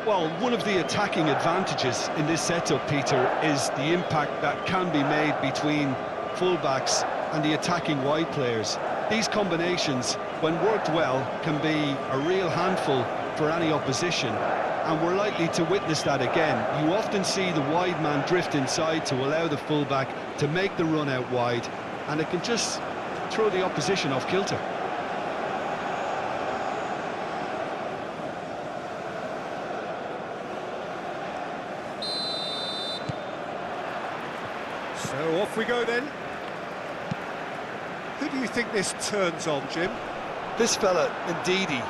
Well, one of the attacking advantages in this setup, Peter, is the impact that can be made between fullbacks and the attacking wide players. These combinations, when worked well, can be a real handful for any opposition, and we're likely to witness that again. You often see the wide man drift inside to allow the fullback to make the run out wide, and it can just throw the opposition off kilter. So off we go then. Who do you think this turns on, Jim? This fella, Ndidi,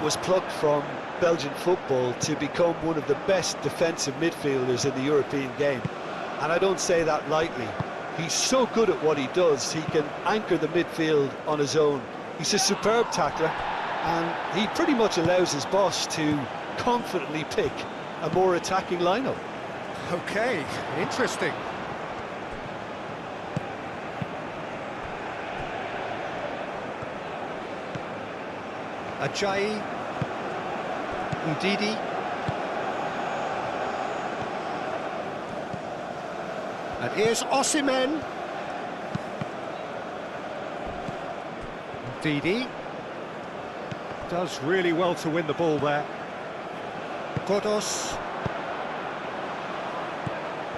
was plucked from Belgian football to become one of the best defensive midfielders in the European game. And I don't say that lightly. He's so good at what he does, he can anchor the midfield on his own. He's a superb tackler, and he pretty much allows his boss to confidently pick a more attacking lineup. Okay, interesting. Ajayi, Ndidi, and here's Osimhen. Ndidi does really well to win the ball there. Godos,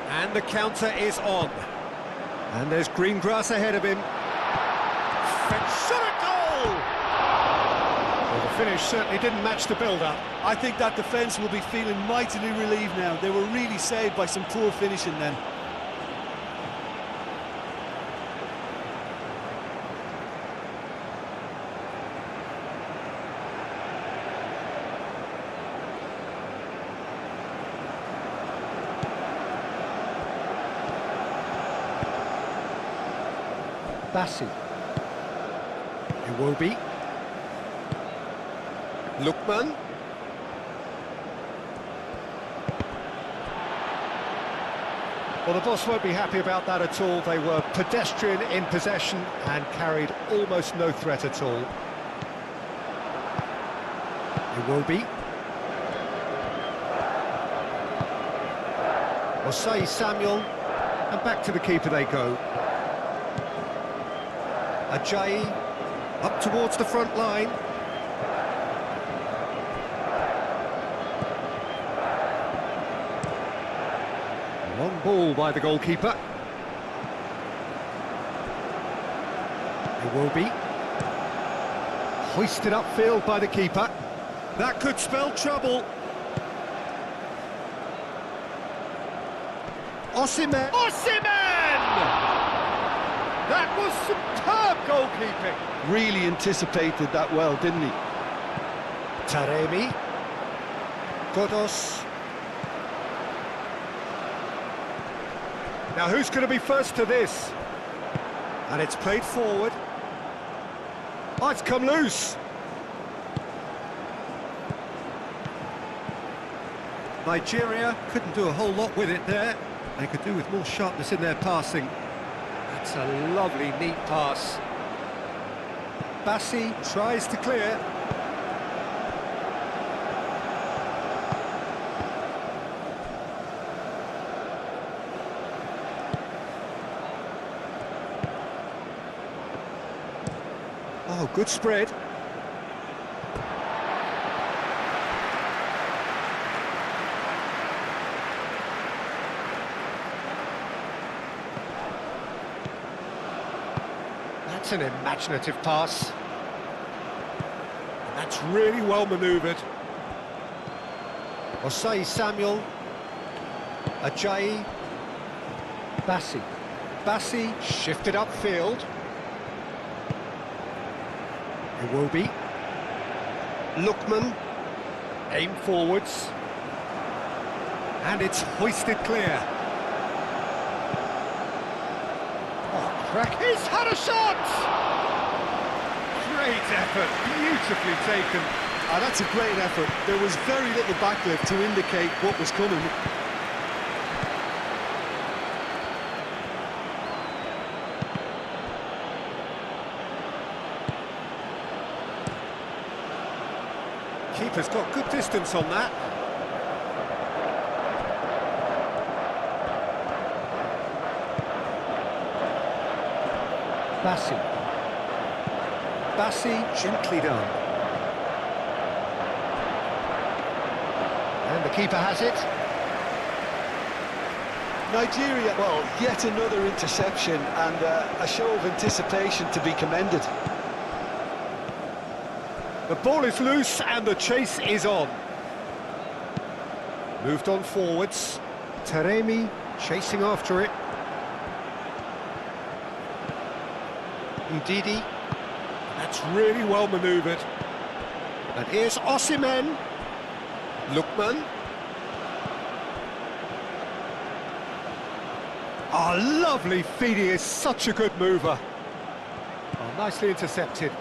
and the counter is on. And there's green grass ahead of him. Shot a goal! Well, the finish certainly didn't match the build-up. I think that defence will be feeling mightily relieved now. They were really saved by some poor finishing then. Bassi, Iwobi, Lookman, well, the boss won't be happy about that at all. They were pedestrian in possession and carried almost no threat at all. Iwobi, Osei Samuel, and back to the keeper they go. Ajayi, up towards the front line. Long ball by the goalkeeper. Iwobi. Hoisted upfield by the keeper. That could spell trouble. Osimhen! Osimhen! That was superb goalkeeping. Really anticipated that well, didn't he? Taremi. Godos. Now who's going to be first to this? And it's played forward. Oh, it's come loose. Nigeria couldn't do a whole lot with it there. They could do with more sharpness in their passing. That's a lovely, neat pass. Bassi tries to clear. Oh, good spread. That's an imaginative pass. And that's really well manoeuvred. Osei Samuel. Ajayi. Bassi. Bassi shifted upfield. Iwobi. Lookman. Aim forwards. And it's hoisted clear. He's had a shot! Great effort, beautifully taken. That's a great effort. There was very little backlift to indicate what was coming. Keeper's got good distance on that. Bassi. Bassi, gently done. And the keeper has it. Nigeria, well, yet another interception and a show of anticipation to be commended. The ball is loose and the chase is on. Moved on forwards. Taremi chasing after it. Ndidi. That's really well manoeuvred. And here's Osimhen. Lookman. Oh, lovely feed, he is such a good mover. Oh, nicely intercepted.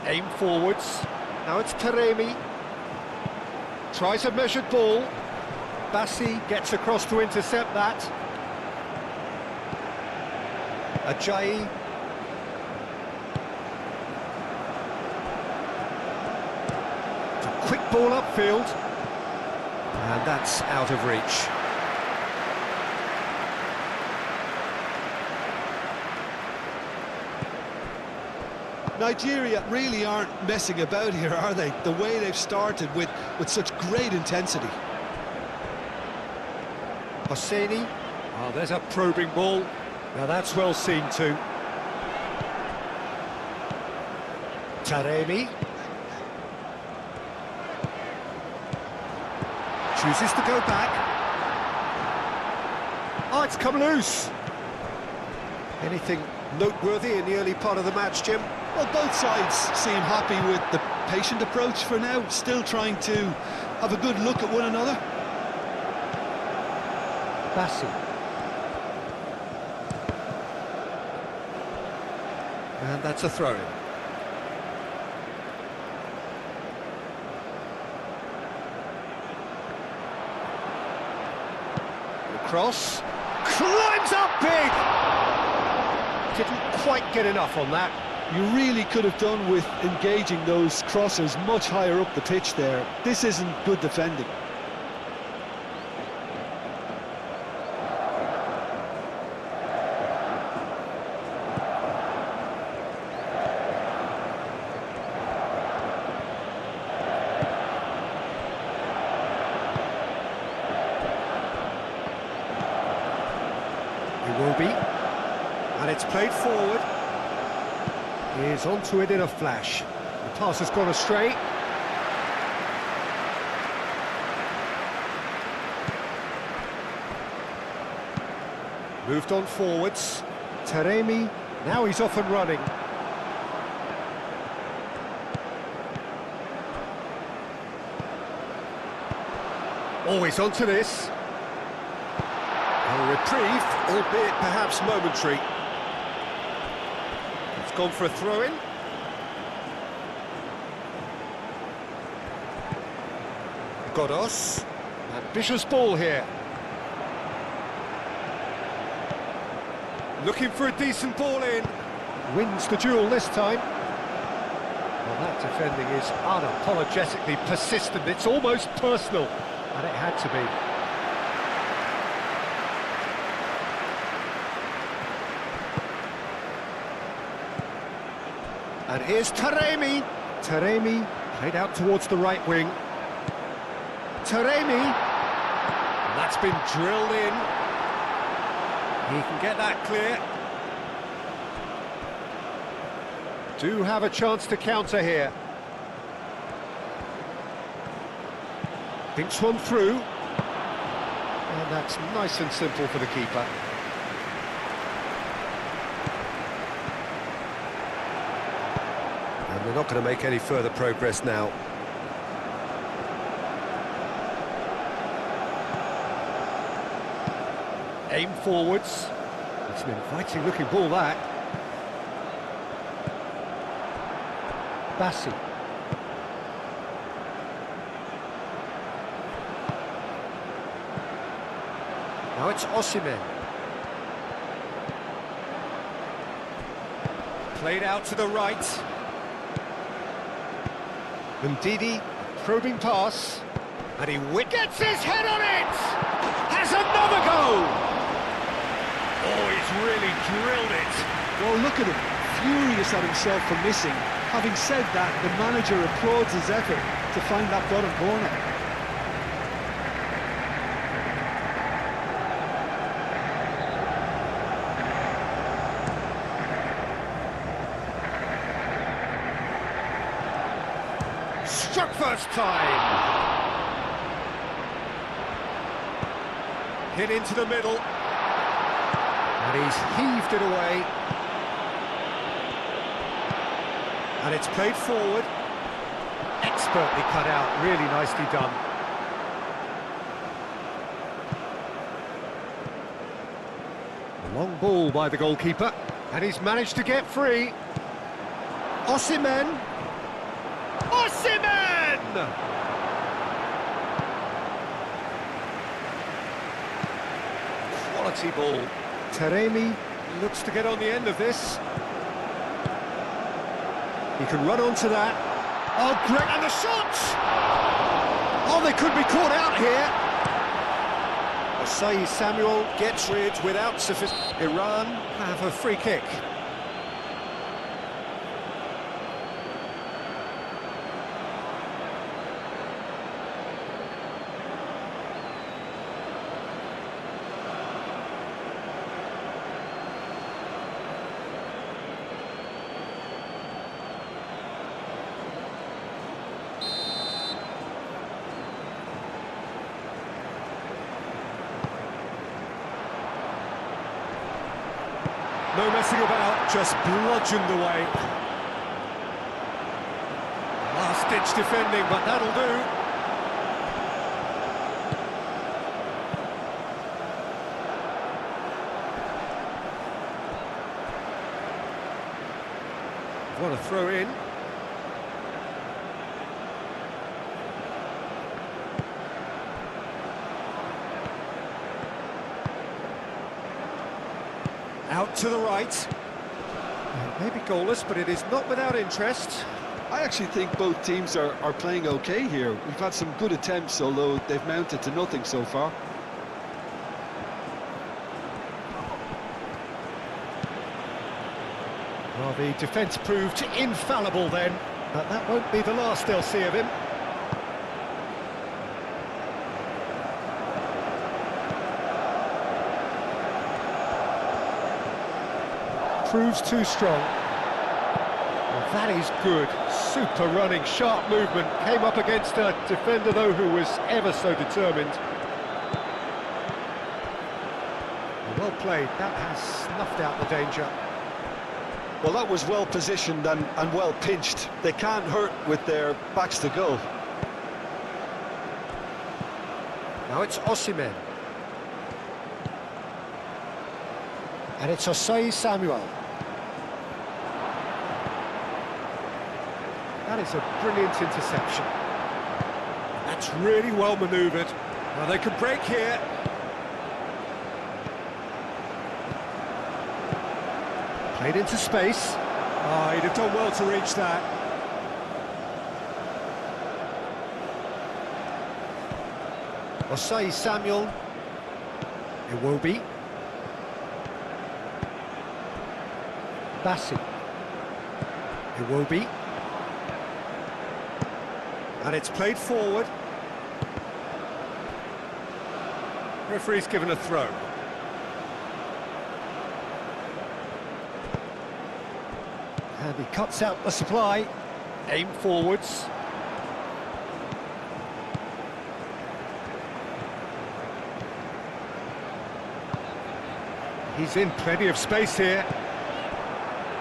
Aim forwards. Now it's Taremi. Tries a measured ball. Bassi gets across to intercept that. Ajayi. It's a quick ball upfield. And that's out of reach. Nigeria really aren't messing about here, are they? The way they've started with such great intensity. Hosseini. Oh, there's a probing ball. Now that's well seen too. Taremi. Chooses to go back. Oh, it's come loose. Anything noteworthy in the early part of the match, Jim? Well, both sides seem happy with the patient approach for now, still trying to have a good look at one another. Bassi. And that's a throw-in. Cross. Climbs up big! Didn't quite get enough on that. You really could have done with engaging those crossers much higher up the pitch there. This isn't good defending. It will be. And it's played forward. He's onto it in a flash. The pass has gone astray. Moved on forwards. Taremi, now he's off and running. Always onto this. A reprieve, albeit perhaps momentary. It's gone for a throw-in. Godos. Ambitious ball here. Looking for a decent ball in. Wins the duel this time. Well, that defending is unapologetically persistent. It's almost personal. And it had to be. And here's Taremi. Taremi played out towards the right wing. Taremi. And that's been drilled in. He can get that clear. Do have a chance to counter here. Thinks one through. And that's nice and simple for the keeper. And they're not going to make any further progress now. Aim forwards. It's an inviting looking ball, that. Bassi. Now it's Osimhen. Played out to the right. Ndidi, probing pass. And he gets his head on it! Has another go! Oh, he's really drilled it. Well, look at him, furious at himself for missing. Having said that, the manager applauds his effort to find that bottom corner. Struck first time. Hit into the middle. And he's heaved it away. And it's played forward. Expertly cut out, really nicely done. A long ball by the goalkeeper. And he's managed to get free. Osimhen! Osimhen! Quality ball. Taremi looks to get on the end of this. He can run onto that. Oh, great, and the shot! Oh, they could be caught out here. Asai Samuel gets rid without sufficient... Iran have a free kick. No messing about, just bludgeoned away. Last-ditch defending, but that'll do. What a throw in. Out to the right. Maybe goalless, but it is not without interest. I actually think both teams are playing okay here. We've had some good attempts, although they've mounted to nothing so far. Well, the defence proved infallible then, but that won't be the last they'll see of him. Proves too strong. Well, that is good. Super running, sharp movement. Came up against a defender, though, who was ever so determined. Well played. That has snuffed out the danger. Well, that was well positioned and well pinched. They can't hurt with their backs to goal. Now it's Osimhen. And it's Asai Samuel. That is a brilliant interception. That's really well manoeuvred. Now they can break here. Played into space. Oh, he'd have done well to reach that. Asai Samuel. Iwobi. Bassi. Iwobi. And it's played forward. Referee's given a throw. And he cuts out the supply. Aim forwards. He's in plenty of space here.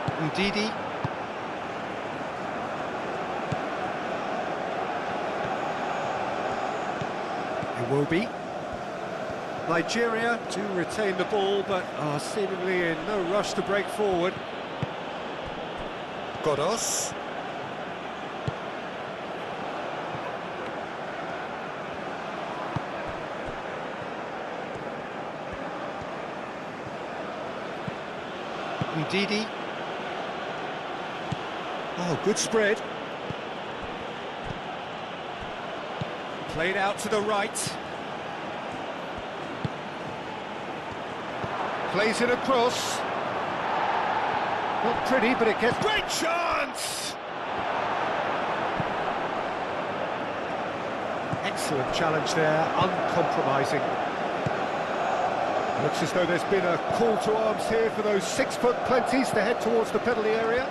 Udidi. Iwobi. Nigeria do retain the ball, but are seemingly in no rush to break forward. Godos. Udidi. Oh, good spread. Played out to the right. Plays it across. Not pretty, but it gets... Great chance! Excellent challenge there, uncompromising. Looks as though there's been a call to arms here for those 6-foot plenties to head towards the penalty area.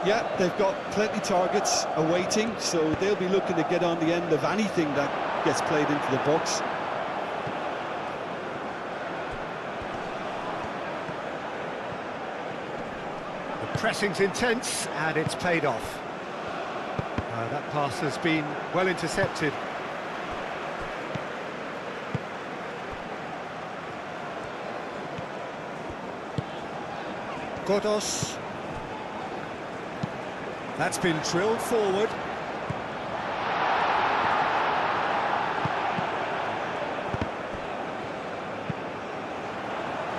Yeah, they've got plenty targets awaiting, so they'll be looking to get on the end of anything that gets played into the box. The pressing's intense, and it's paid off. That pass has been well intercepted. Godos. That's been drilled forward.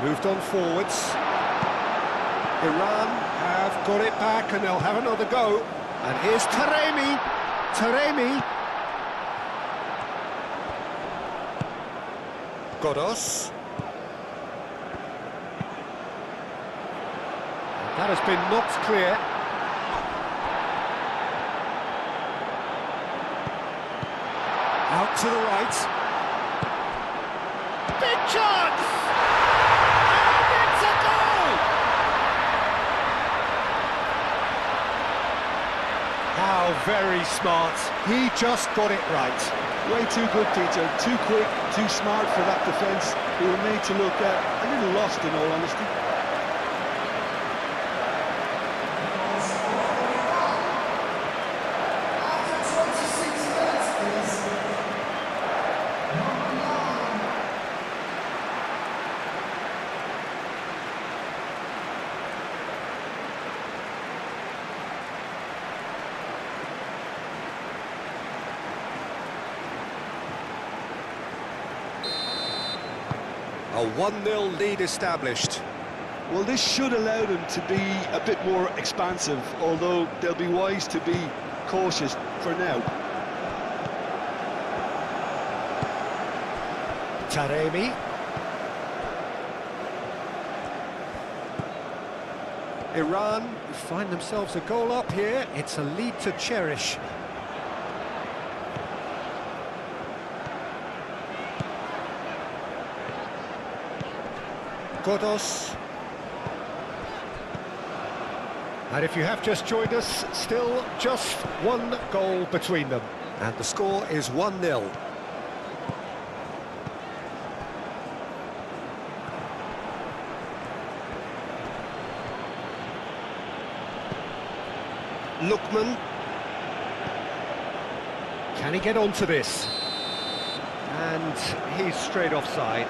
Moved on forwards. Iran have got it back and they'll have another go. And here's Taremi. Taremi. Godos. That has been knocked clear. Out to the right. Big chance! And it's a goal! How very smart. He just got it right. Way too good, Peter. Too quick, too smart for that defence. They were made to look a little lost, in all honesty. A 1-0 lead established. Well, this should allow them to be a bit more expansive, although they'll be wise to be cautious for now. Taremi. Iran find themselves a goal up here. It's a lead to cherish. Godos. And if you have just joined us, still just one goal between them. And the score is 1-0. Lookman. Can he get onto this? And he's straight offside.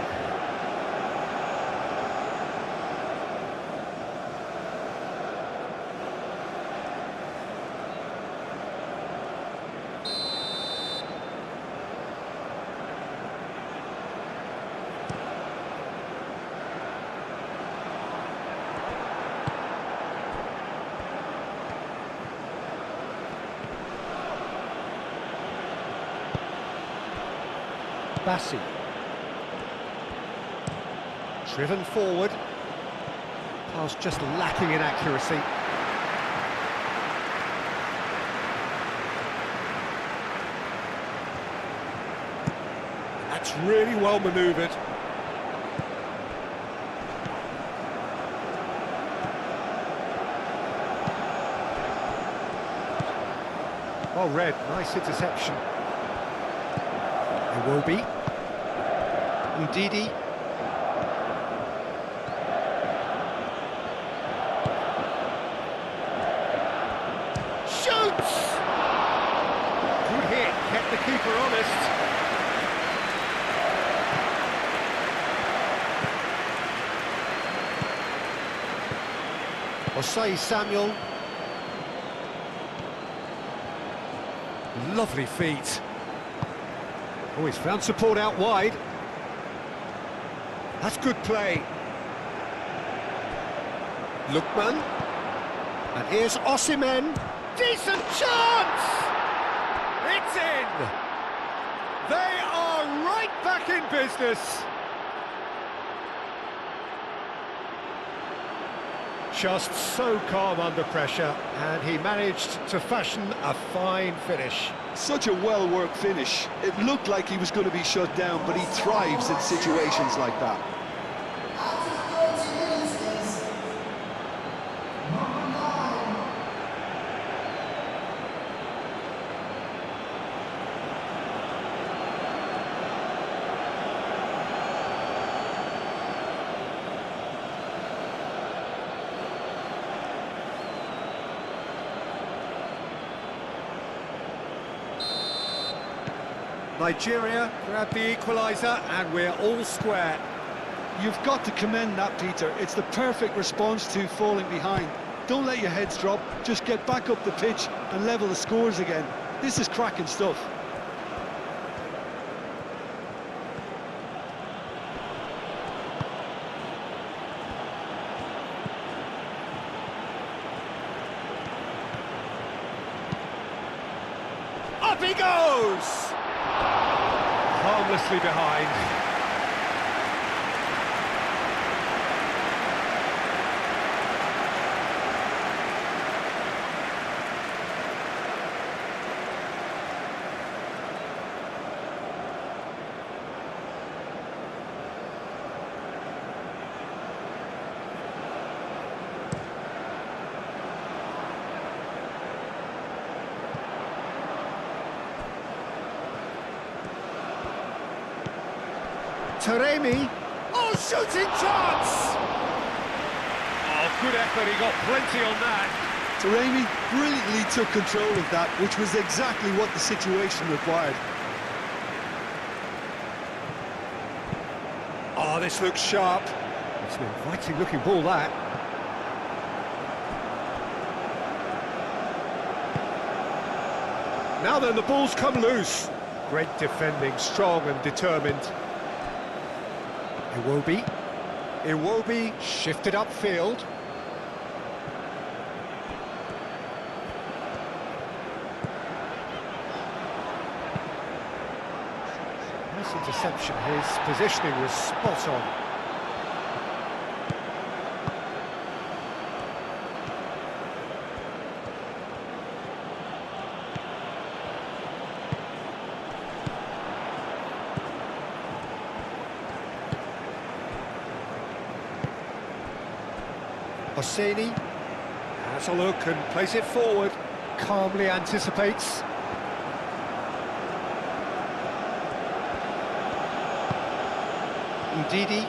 Bassi. Driven forward. Pass just lacking in accuracy. That's really well manoeuvred. Well read, nice interception. Iwobi. Ndidi. Shoots! Good hit, kept the keeper honest. Osei Samuel. Lovely feet. Oh, he's found support out wide. That's good play. Lookman. And here's Osimhen. Decent chance! It's in! They are right back in business. just so calm under pressure, and he managed to fashion a fine finish. Such a well-worked finish. It looked like he was going to be shut down, but he thrives in situations like that. Nigeria grab the equaliser, and we're all square. You've got to commend that, Peter. It's the perfect response to falling behind. Don't let your heads drop, just get back up the pitch and level the scores again. This is cracking stuff. Up he goes! Harmlessly behind. Taremi. Oh, shooting chance! Oh, good effort, he got plenty on that. Taremi brilliantly took control of that, which was exactly what the situation required. Oh, this looks sharp. It's an inviting looking ball, that. Now then, the ball's come loose. Great defending, strong and determined. Iwobi shifted upfield. Nice interception, his positioning was spot on. Hosseini has a look and plays it forward, calmly anticipates. Ndidi.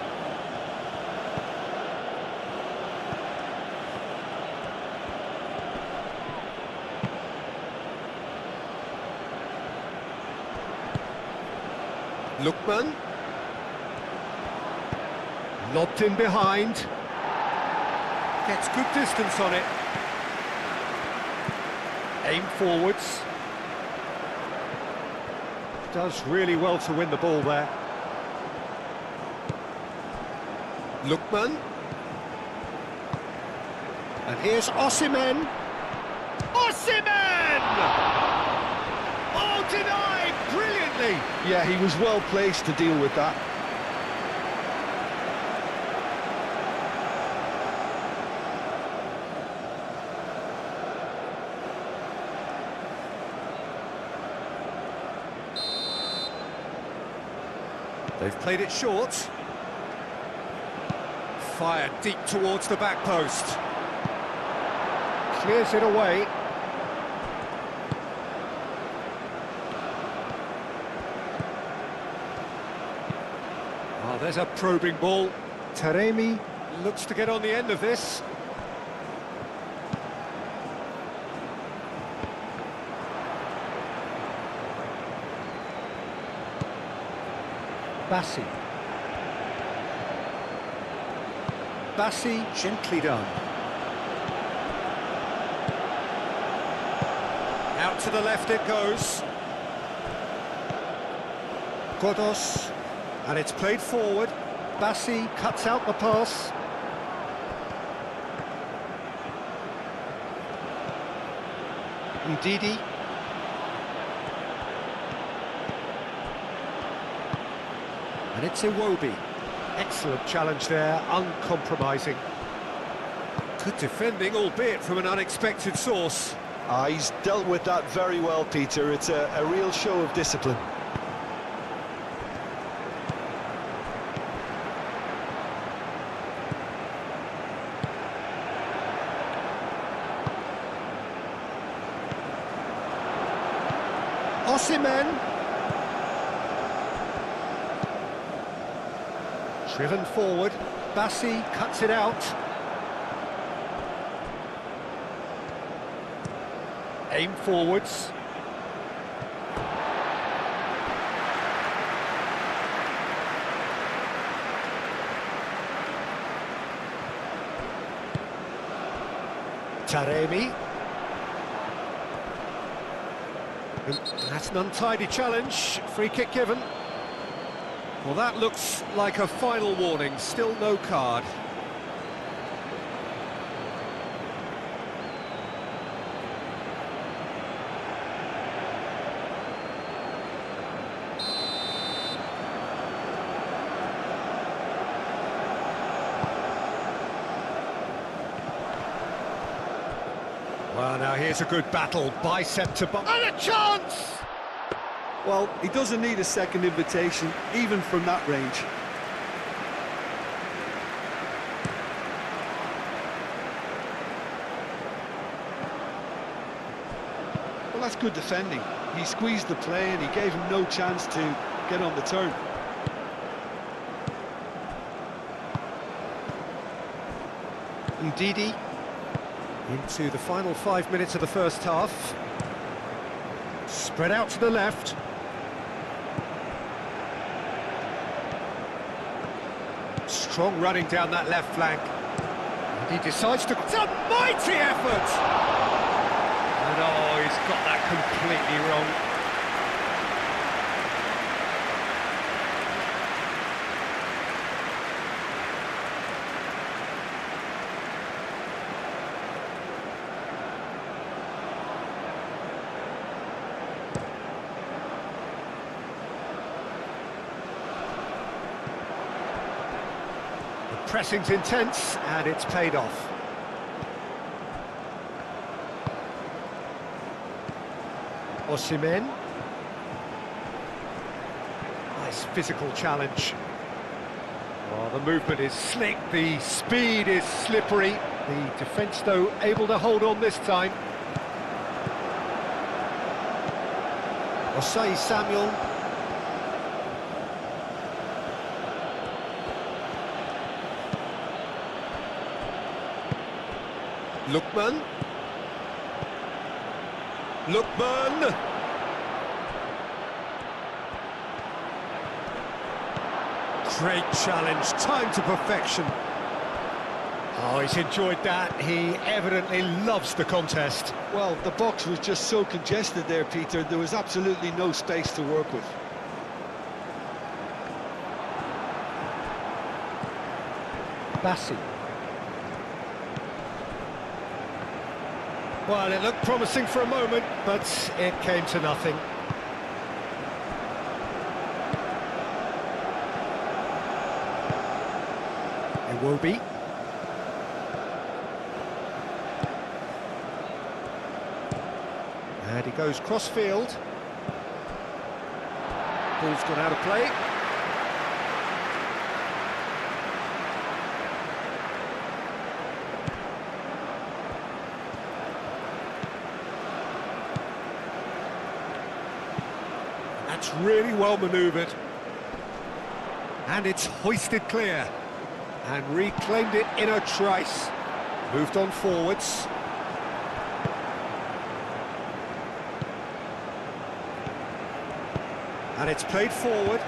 Lookman. Lobbed in behind. Gets good distance on it. Aim forwards. Does really well to win the ball there. Lookman. And here's Osimhen. Osimhen! Oh, denied brilliantly. Yeah, he was well placed to deal with that. They've played it short. Fired deep towards the back post. Clears it away. Oh, there's a probing ball. Taremi looks to get on the end of this. Bassi gently done. Out to the left it goes. Godos, and it's played forward. Bassi cuts out the pass. Ndidi. And it's Iwobi. Excellent challenge there, uncompromising. Good defending, albeit from an unexpected source. He's dealt with that very well, Peter. It's a real show of discipline. Osimhen. Driven forward. Bassi cuts it out. Aim forwards. Taremi. That's an untidy challenge. Free kick given. Well, that looks like a final warning. Still no card. Well, now here's a good battle, bicep to bicep, and a chance! Well, he doesn't need a second invitation, even from that range. Well, that's good defending. He squeezed the play and he gave him no chance to get on the turn. Ndidi into the final 5 minutes of the first half. Spread out to the left. Strong running down that left flank. And he decides to... It's a mighty effort! And oh, he's got that completely wrong. Pressing's intense, and it's paid off. Osimhen. Nice physical challenge. Oh, the movement is slick, the speed is slippery. The defence, though, able to hold on this time. Osei Samuel. Lookman. Lookman. Great challenge, time to perfection. Oh, he's enjoyed that. He evidently loves the contest. Well, the box was just so congested there, Peter. There was absolutely no space to work with. Bassi. Well, it looked promising for a moment, but it came to nothing. Iwobi. And he goes cross-field. Ball's gone out of play. That's really well manoeuvred. And it's hoisted clear. And reclaimed it in a trice. Moved on forwards. And it's played forward.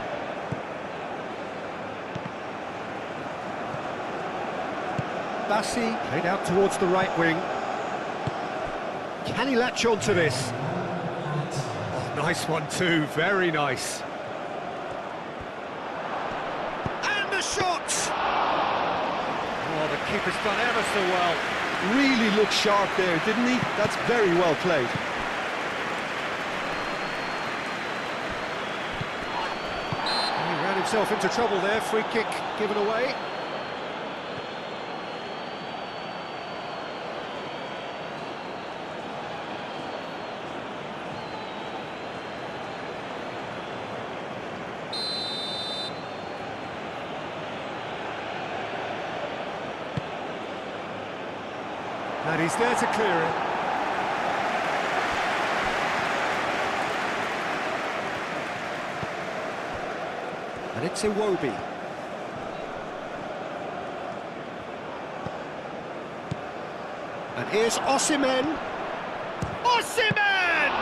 Bassi played out towards the right wing. Can he latch on to this? Oh, nice one too, very nice. And the shot! Oh, the keeper's done ever so well. Really looked sharp there, didn't he? That's very well played. He ran himself into trouble there, free kick given away. And he's there to clear it. And it's Iwobi. And here's Osimhen. Osimhen!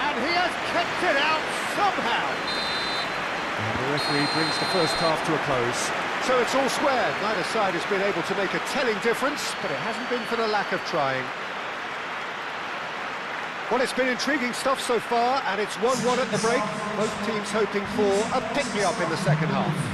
And he has kept it out somehow. And the referee brings the first half to a close. So it's all square. Neither side has been able to make a telling difference, but it hasn't been for the lack of trying. Well, it's been intriguing stuff so far, and it's 1-1 at the break. Both teams hoping for a pick-me-up in the second half.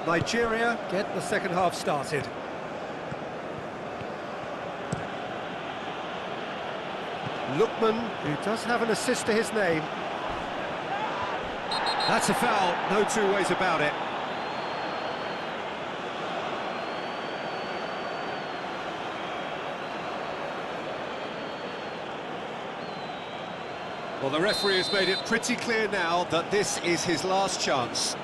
Nigeria get the second half started. Lookman, who does have an assist to his name. That's a foul, no two ways about it. Well, the referee has made it pretty clear now that this is his last chance.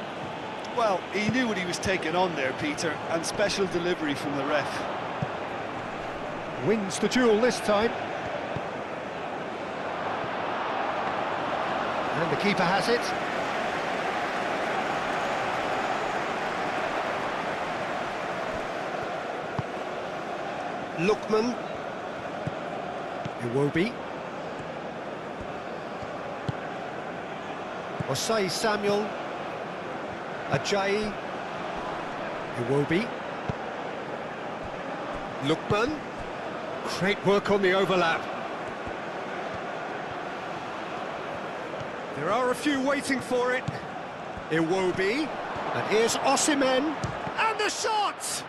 Well, he knew what he was taking on there, Peter, and special delivery from the ref. Wins the duel this time. And the keeper has it. Lookman. Iwobi. Osei Samuel. Ajayi. Iwobi. Lookman. Great work on the overlap. There are a few waiting for it. Iwobi. And here's Osimhen. And the shot!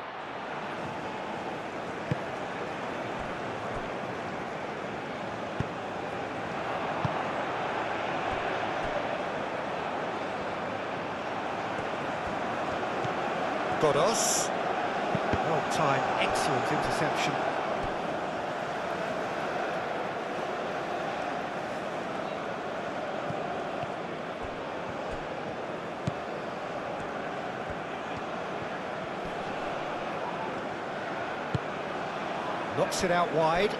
Godos. Well timed, excellent interception. Knocks it out wide.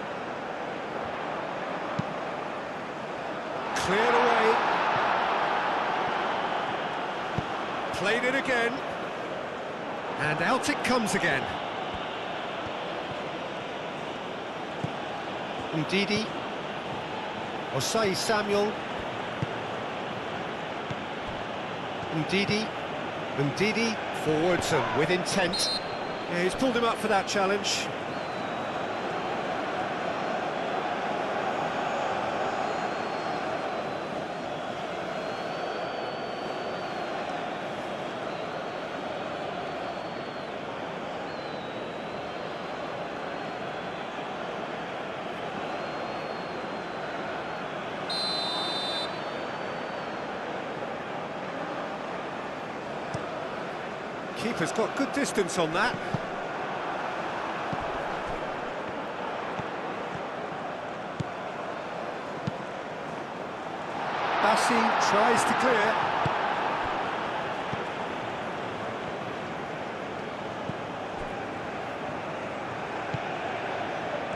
Cleared away. Played it again. And out it comes again. Ndidi. Osei Samuel. Ndidi. Ndidi forwards and with intent. Yeah, he's pulled him up for that challenge. Keeper's got good distance on that. Bassi tries to clear.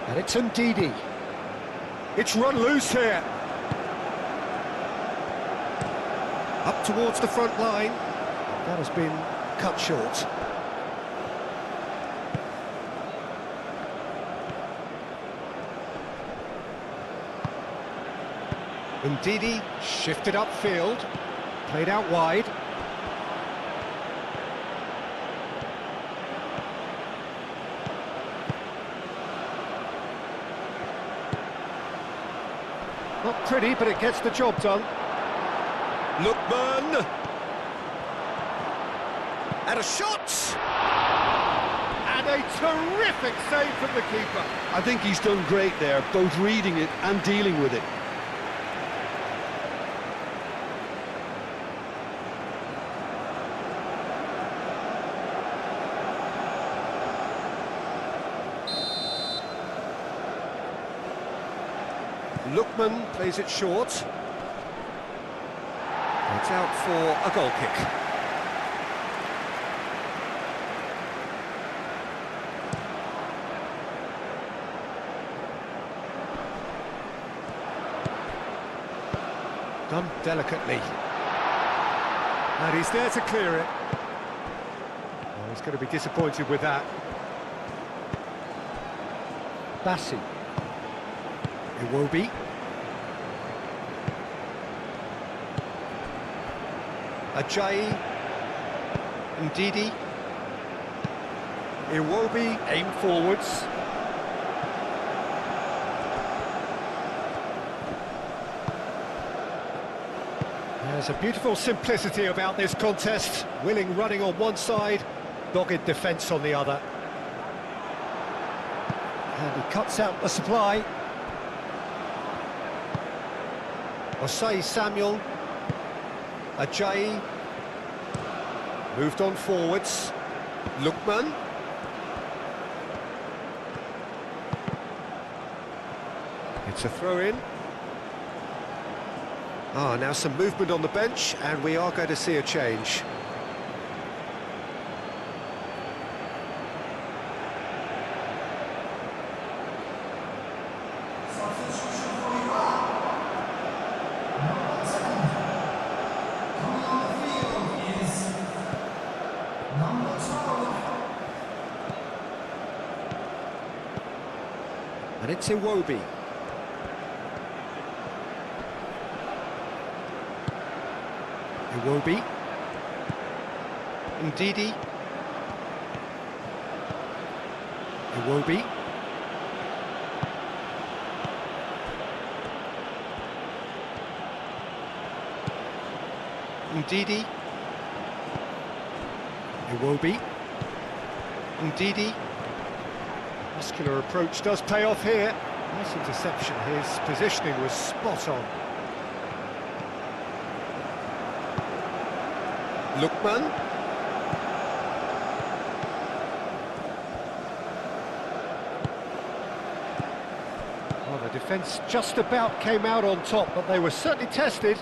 And it's Ndidi. It's run loose here. Up towards the front line. That has been cut short. Ndidi shifted upfield, played out wide. Not pretty, but it gets the job done. Lookman! And a shot! And a terrific save from the keeper. I think he's done great there, both reading it and dealing with it. Lookman plays it short. It's out for a goal kick. Done delicately. And he's there to clear it. Oh, he's going to be disappointed with that. Bassi. Iwobi. Ajayi. Ndidi. Iwobi, aim forwards. There's a beautiful simplicity about this contest. Willing running on one side, dogged defence on the other. And he cuts out the supply. Osei Samuel. Ajayi. Moved on forwards. Lookman. It's a throw-in. Ah, now some movement on the bench, and we are going to see a change. And it's Iwobi. Iwobi. Ndidi. Iwobi. Ndidi. Iwobi. Ndidi. Muscular approach does pay off here. Nice interception. His positioning was spot on. Lookman. Well, the defence just about came out on top, but they were certainly tested.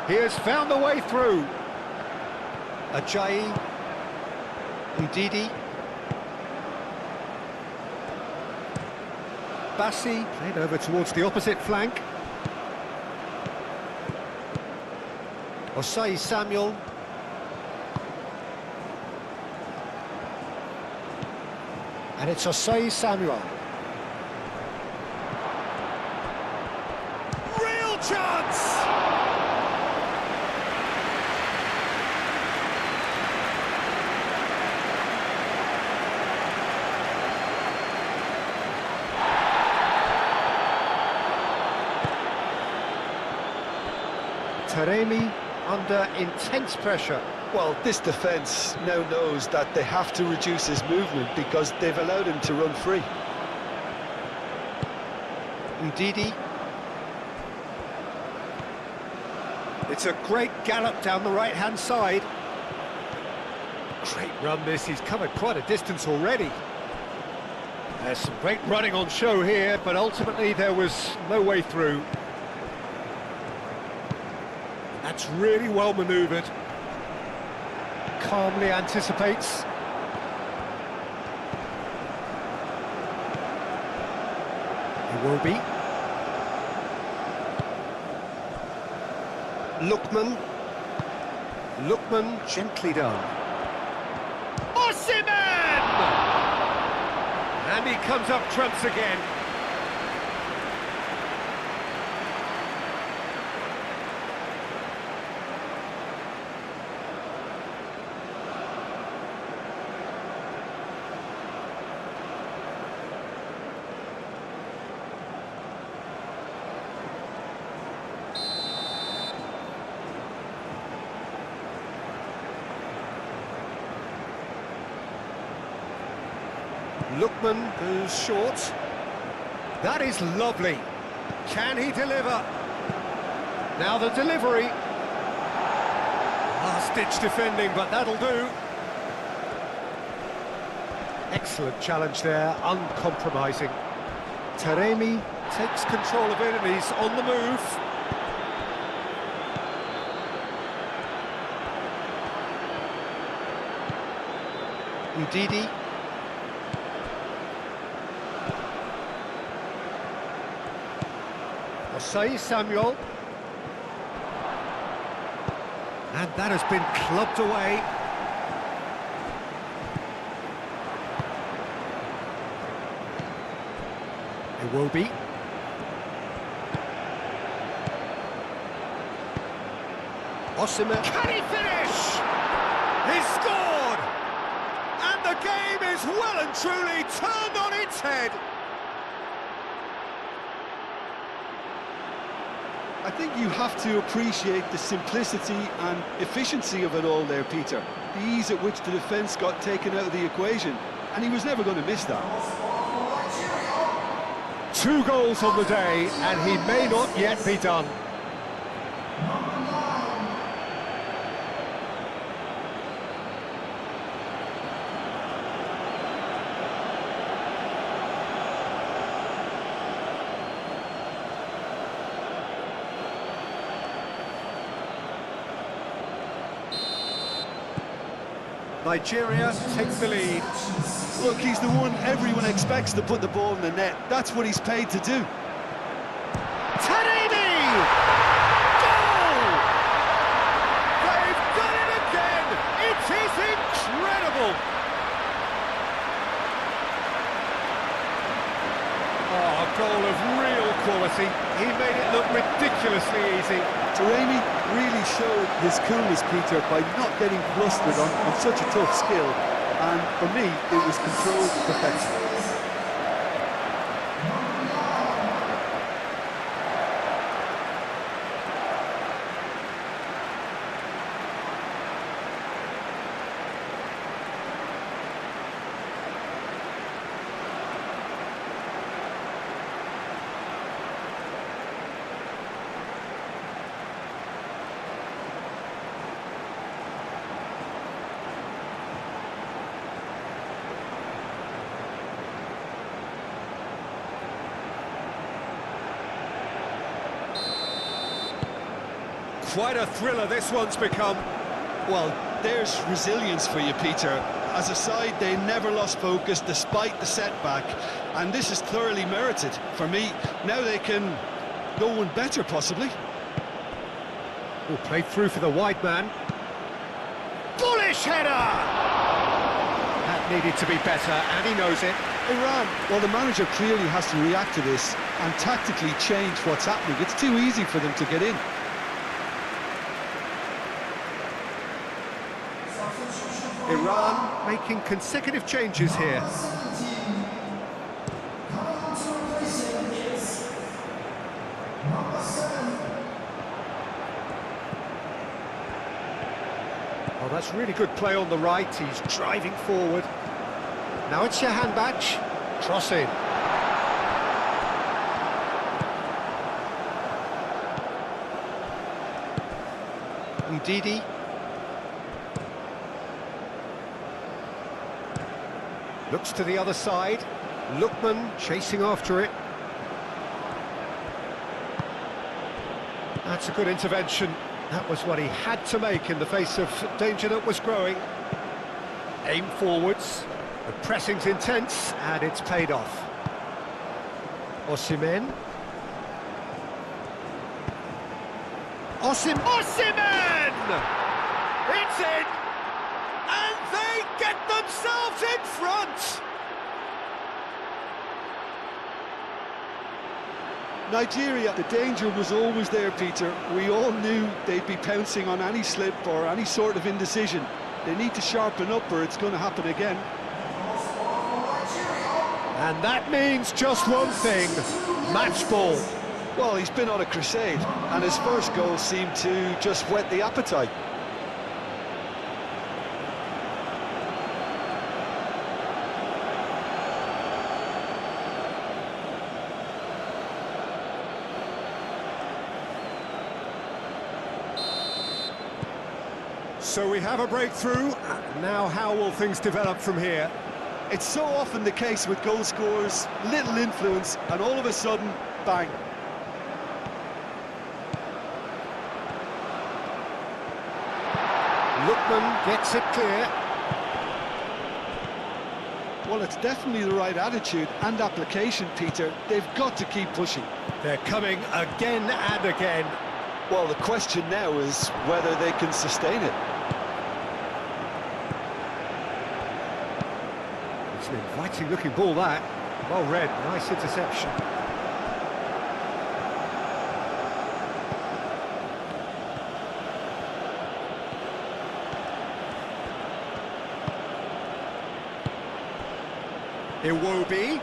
He has found the way through. Ajayi. Ndidi. Bassi played over towards the opposite flank. Osei Samuel. And it's Osei Samuel. Real chance! Taremi under intense pressure. Well, this defence now knows that they have to reduce his movement because they've allowed him to run free. Ndidi. It's a great gallop down the right-hand side. Great run this, he's covered quite a distance already. There's some great running on show here, but ultimately there was no way through. That's really well manoeuvred. Calmly anticipates. Iwobi. Lookman. Lookman, gently done. Osimhen! And he comes up trumps again. Lookman goes short. That is lovely. Can he deliver? Now the delivery. Last-ditch defending, but that'll do. Excellent challenge there, uncompromising. Taremi takes control of it and he's on the move. Udidi. Osei Samuel. And that has been clubbed away. Iwobi. Osimhen. Can he finish? He's scored! And the game is well and truly turned on its head. I think you have to appreciate the simplicity and efficiency of it all there, Peter. The ease at which the defence got taken out of the equation, and he was never going to miss that. 2 goals on the day, and he may not yet be done. Nigeria takes the lead. Look, he's the one everyone expects to put the ball in the net. That's what he's paid to do. Taremi! Goal! They've done it again! It is incredible! Oh, a goal of real quality. He made it look ridiculously easy. Taremi really showed his coolness, Peter, by not getting flustered on such a tough skill. And for me, it was controlled perfection. Quite a thriller this one's become. Well, there's resilience for you, Peter. As a side, they never lost focus despite the setback, and this is thoroughly merited. For me, now they can go one better, possibly. Oh, played through for the wide man. Bullish header! That needed to be better, and he knows it. Iran, well, the manager clearly has to react to this and tactically change what's happening. It's too easy for them to get in. Iran making consecutive changes here. Oh, that's really good play on the right. He's driving forward. Now it's Jahanbakhsh. Cross in. Ndidi. Looks to the other side. Lookman chasing after it. That's a good intervention. That was what he had to make in the face of danger that was growing. Aim forwards. The pressing's intense, and it's paid off. Osimhen. Osimhen! It's in! And they get themselves in front! Nigeria, the danger was always there, Peter. We all knew they'd be pouncing on any slip or any sort of indecision. They need to sharpen up or it's going to happen again. And that means just one thing, match ball. Well, he's been on a crusade, and his first goal seemed to just whet the appetite. So we have a breakthrough. Now how will things develop from here? It's so often the case with goal scorers, little influence, and all of a sudden, bang. Lookman gets it clear. Well, it's definitely the right attitude and application, Peter. They've got to keep pushing. They're coming again and again. Well, the question now is whether they can sustain it. It's an inviting looking ball, that. Well read, nice interception. Iwobi.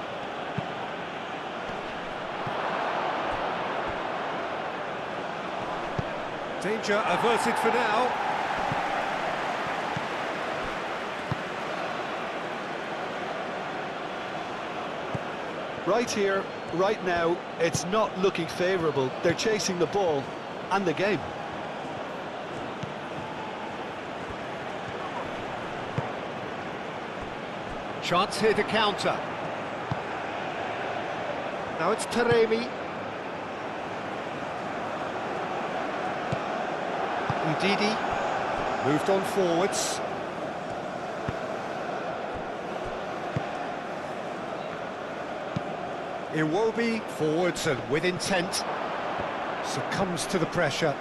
Danger averted for now. Right here, right now, it's not looking favourable. They're chasing the ball and the game. Chance here to counter. Now it's Taremi. Ndidi moved on forwards. Iwobi forwards and with intent. Succumbs to the pressure.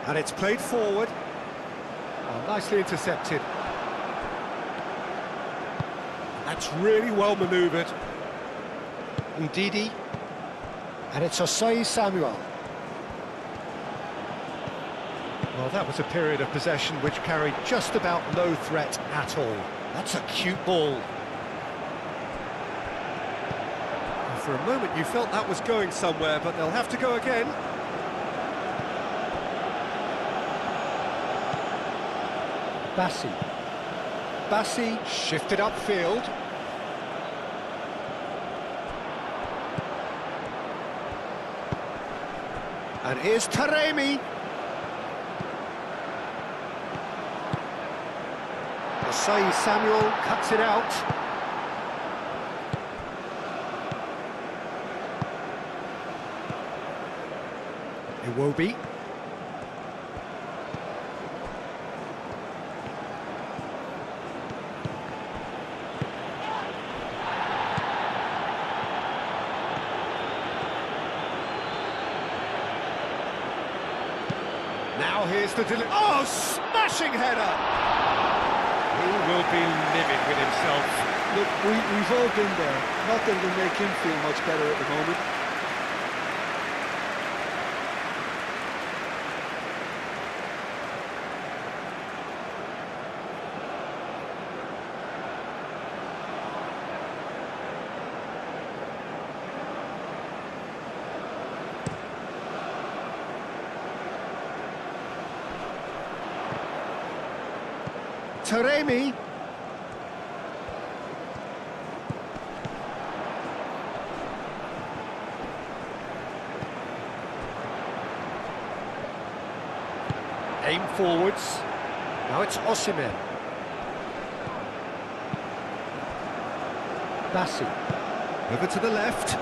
And it's played forward. Oh, nicely intercepted. That's really well manoeuvred. Ndidi. And it's Osei Samuel. Well, that was a period of possession which carried just about no threat at all. That's a cute ball. And for a moment you felt that was going somewhere, but they'll have to go again. Bassi shifted upfield. And here's Taremi. Osei Samuel cuts it out. Iwobi. Now here's the delivery. Oh, smashing header! He will be livid with himself. Look, we've all been there. Nothing will make him feel much better at the moment. Taremi. Aim forwards. Now it's Osimhen. Bassi. Over to the left.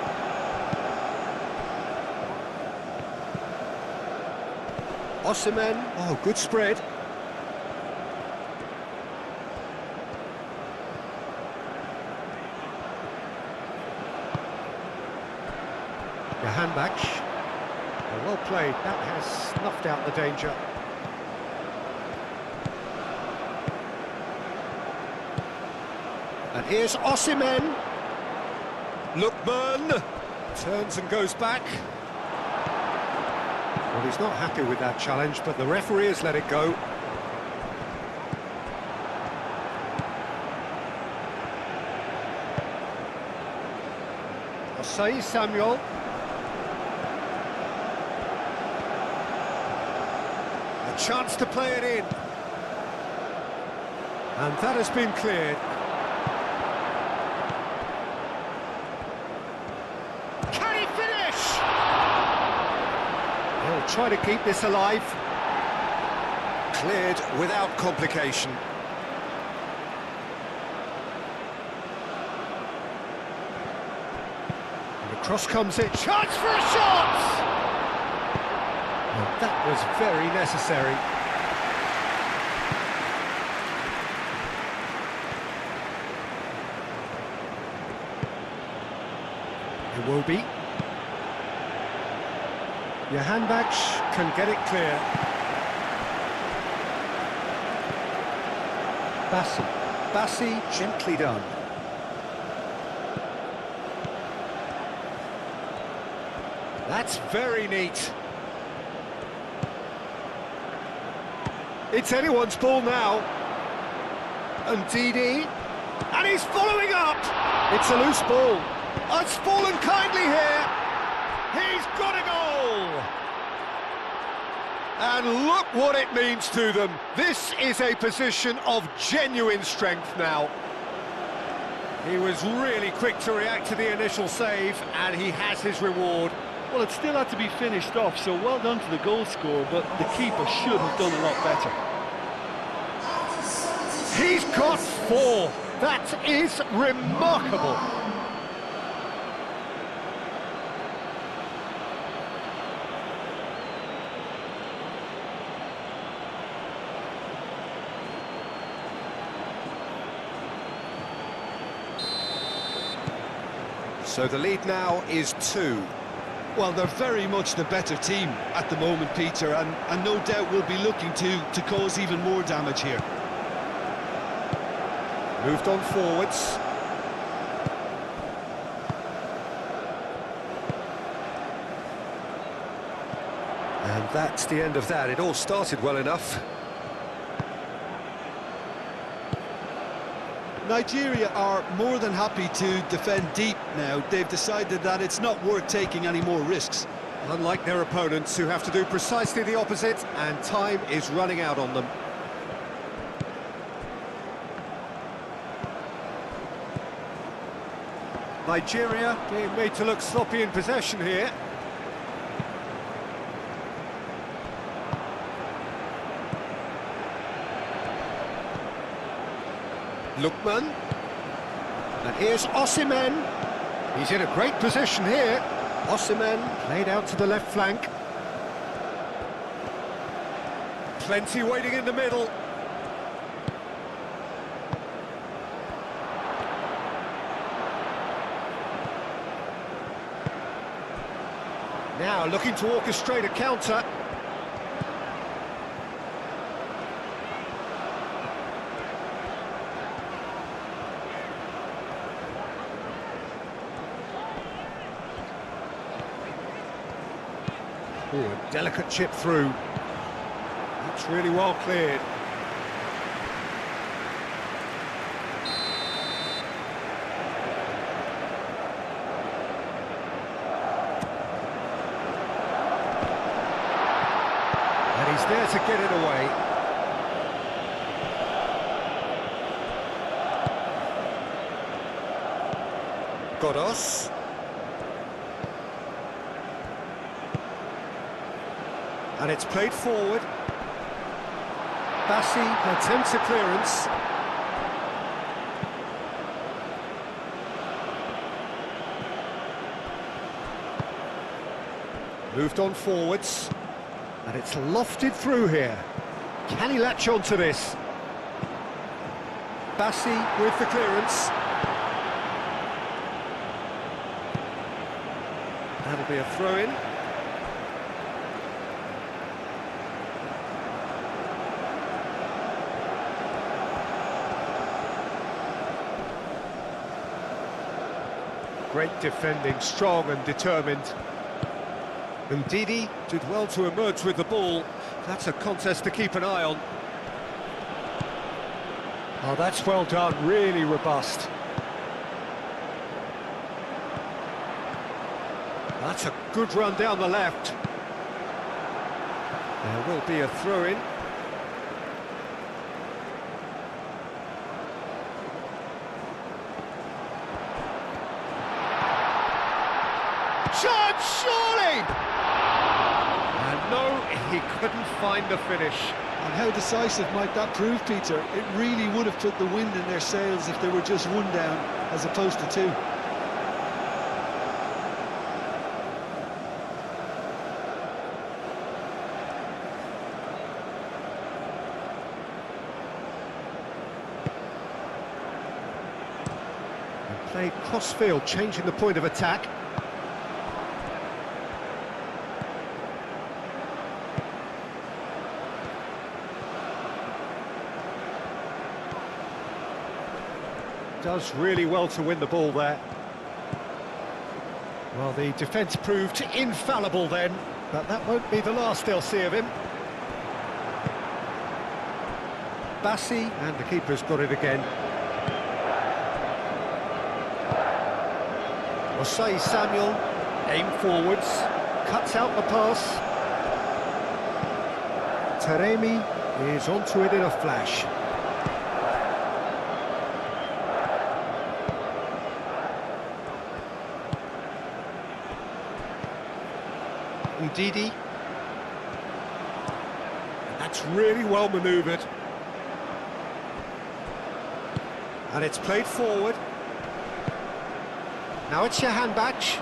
Osimhen. Oh, good spread. Jahanbach. Well played, that has snuffed out the danger. And here's Osimhen. Lookman turns and goes back. Well, he's not happy with that challenge, but the referee has let it go. Osei Samuel. A chance to play it in. And that has been cleared. Can he finish? try to keep this alive. Cleared without complication. And across comes it. Chance for a shot! Well, that was very necessary. It will be. Johanbach can get it clear. Bassi gently done. That's very neat. It's anyone's ball now. And Didi. And he's following up! It's a loose ball. Oh, it's fallen kindly here. He's got a goal! And look what it means to them. This is a position of genuine strength now. He was really quick to react to the initial save, and he has his reward. Well, it still had to be finished off, so well done to the goal scorer, but the keeper should have done a lot better. He's got 4. That is remarkable. So the lead now is 2. Well, they're very much the better team at the moment, Peter, and no doubt will be looking to cause even more damage here. Moved on forwards. And that's the end of that. It all started well enough. Nigeria are more than happy to defend deep now. They've decided that it's not worth taking any more risks. Unlike their opponents, who have to do precisely the opposite, and time is running out on them. Nigeria being made to look sloppy in possession here. Lookman. And here's Osimhen. He's in a great position here. Osimhen played out to the left flank. Plenty waiting in the middle. Now looking to orchestrate a counter. Oh, a delicate chip through. That's really well cleared. And he's there to get it away. Godos. And it's played forward. Bassi attempts a clearance. Moved on forwards. And it's lofted through here. Can he latch on to this? Bassi with the clearance. That'll be a throw-in. Great defending, strong and determined. And Didi did well to emerge with the ball. That's a contest to keep an eye on. Oh, that's well done, really robust. That's a good run down the left. There will be a throw-in. Chance, surely! And no, he couldn't find the finish. And how decisive might that prove, Peter? It really would have put the wind in their sails if they were just one down as opposed to two. Played cross-field, changing the point of attack. Does really well to win the ball there. Well, the defence proved infallible then, but that won't be the last they'll see of him. Bassi, and the keeper's got it again. Osei Samuel, aim forwards, cuts out the pass. Taremi is onto it in a flash. Ndidi. That's really well manoeuvred. And it's played forward. Now it's Jahanbakhsh.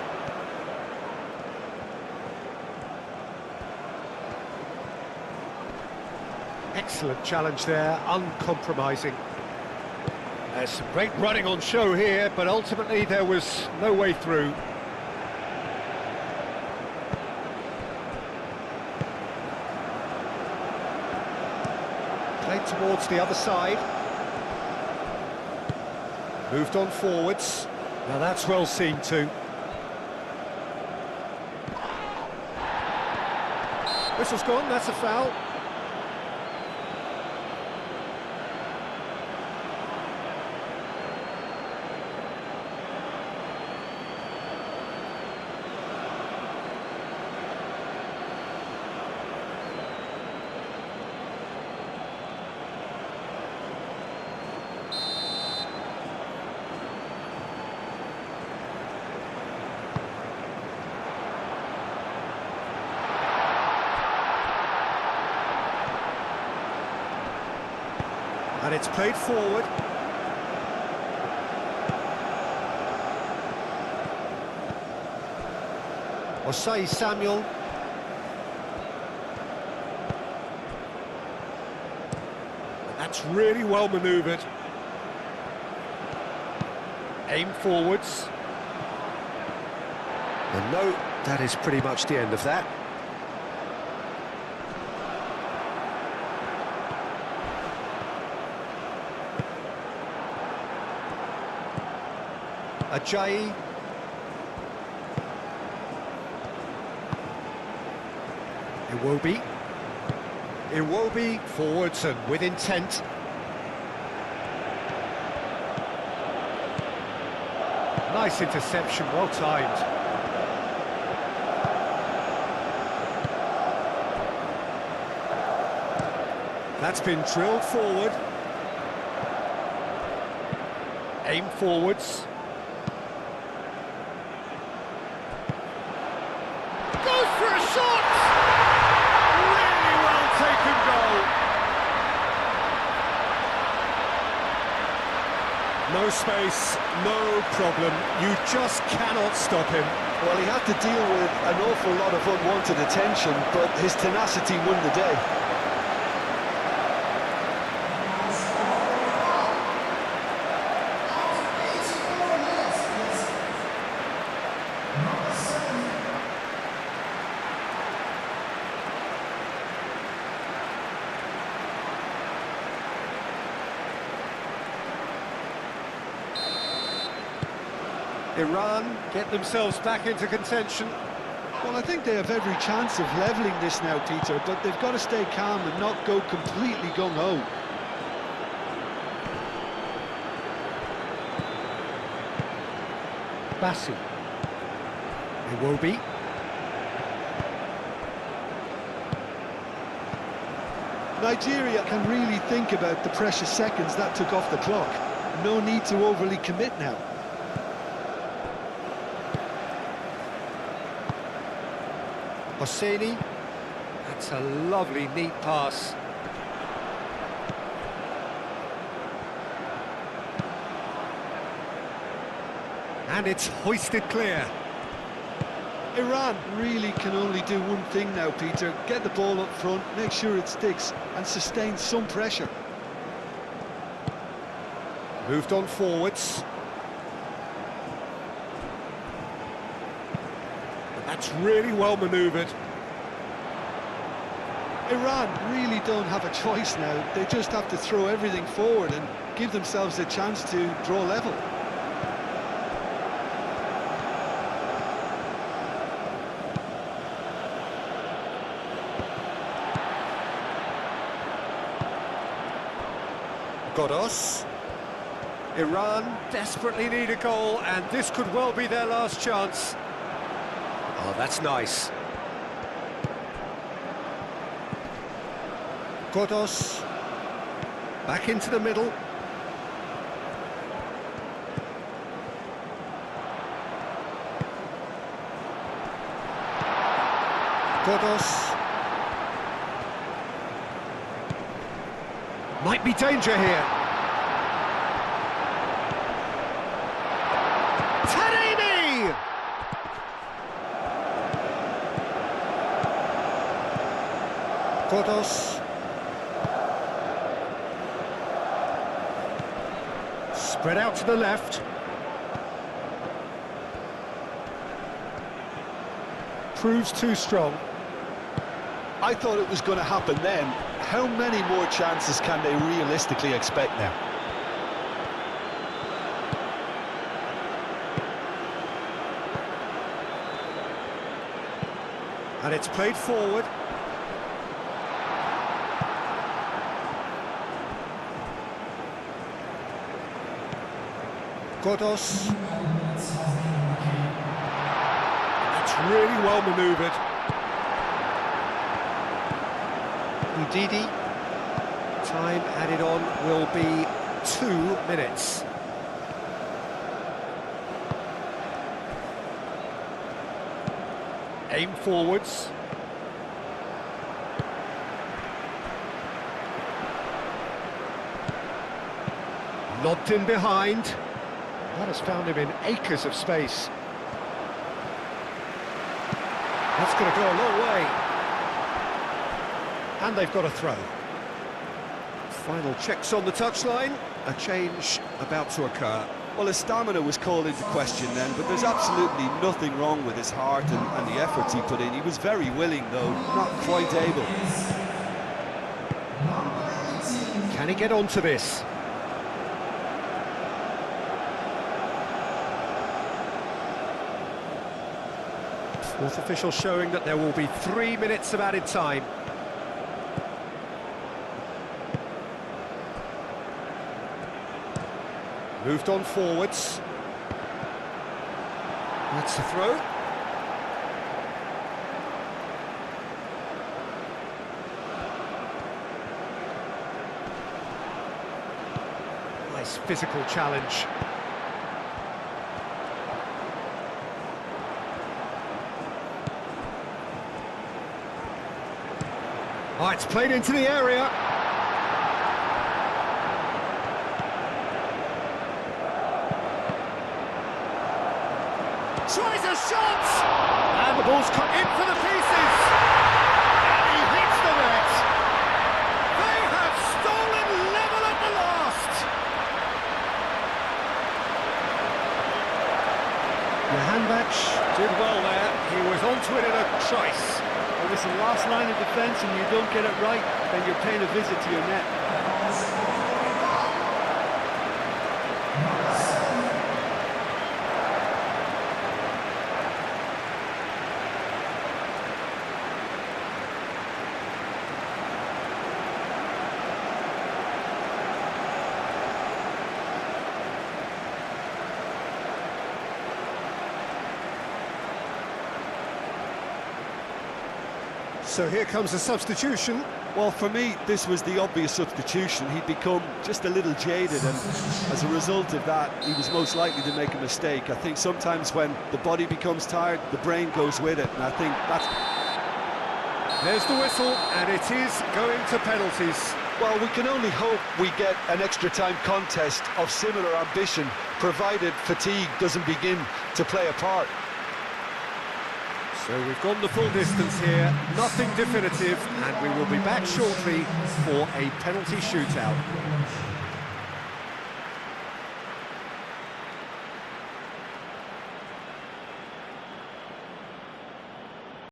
Excellent challenge there, uncompromising. There's some great running on show here, but ultimately there was no way through. Played towards the other side. Moved on forwards. Now that's well seen too. Whistle's gone, that's a foul. And it's played forward. Osei Samuel. And that's really well manoeuvred. Aim forwards. And no, that is pretty much the end of that. Ajayi. Iwobi forwards and with intent. Nice interception, well timed. That's been drilled forward. Aim forwards. For a shot! Really well taken goal. No space, no problem. You just cannot stop him. Well, he had to deal with an awful lot of unwanted attention, but his tenacity won the day. Iran get themselves back into contention. Well, I think they have every chance of levelling this now, Peter, but they've got to stay calm and not go completely gung-ho. Bassi. Iwobi. Nigeria can really think about the precious seconds that took off the clock. No need to overly commit now. Hosseini, That's a lovely, neat pass. And it's hoisted clear. Iran really can only do one thing now, Peter. Get the ball up front, make sure it sticks, and sustain some pressure. Moved on forwards. And that's really well manoeuvred. Iran really don't have a choice now. They just have to throw everything forward and give themselves a chance to draw level. Godos. Iran desperately need a goal, and this could well be their last chance. Oh, that's nice. Godos. Back into the middle. Godos. Might be danger here. Taremi! Godos. Spread out to the left. Proves too strong. I thought it was going to happen then. How many more chances can they realistically expect now? And it's played forward. Godos. That's really well manoeuvred. Ndidi. Time added on will be 2 minutes. Aim forwards. Lobbed in behind. That has found him in acres of space. That's going to go a long way. And they've got a throw. Final checks on the touchline. A change about to occur. Well, his stamina was called into question then, but there's absolutely nothing wrong with his heart and the efforts he put in. He was very willing, though, not quite able. Can he get onto this? Fourth official showing that there will be 3 minutes of added time. Moved on forwards. That's the throw. Nice physical challenge. Oh, it's played into the area. Tries a shot! And the ball's cut in for the pieces! And he hits the net! They have stolen level at the last! Johanbach did well there. He was onto it in a trice. Well, it's the last line of defence and you don't get it right, then you're paying a visit to your net. So here comes a substitution. Well, for me, this was the obvious substitution. He'd become just a little jaded, and as a result of that, he was most likely to make a mistake. I think sometimes when the body becomes tired, the brain goes with it, and I think that's... There's the whistle, and it is going to penalties. Well, we can only hope we get an extra time contest of similar ambition, provided fatigue doesn't begin to play a part. So we've gone the full distance here, nothing definitive, and we will be back shortly for a penalty shootout.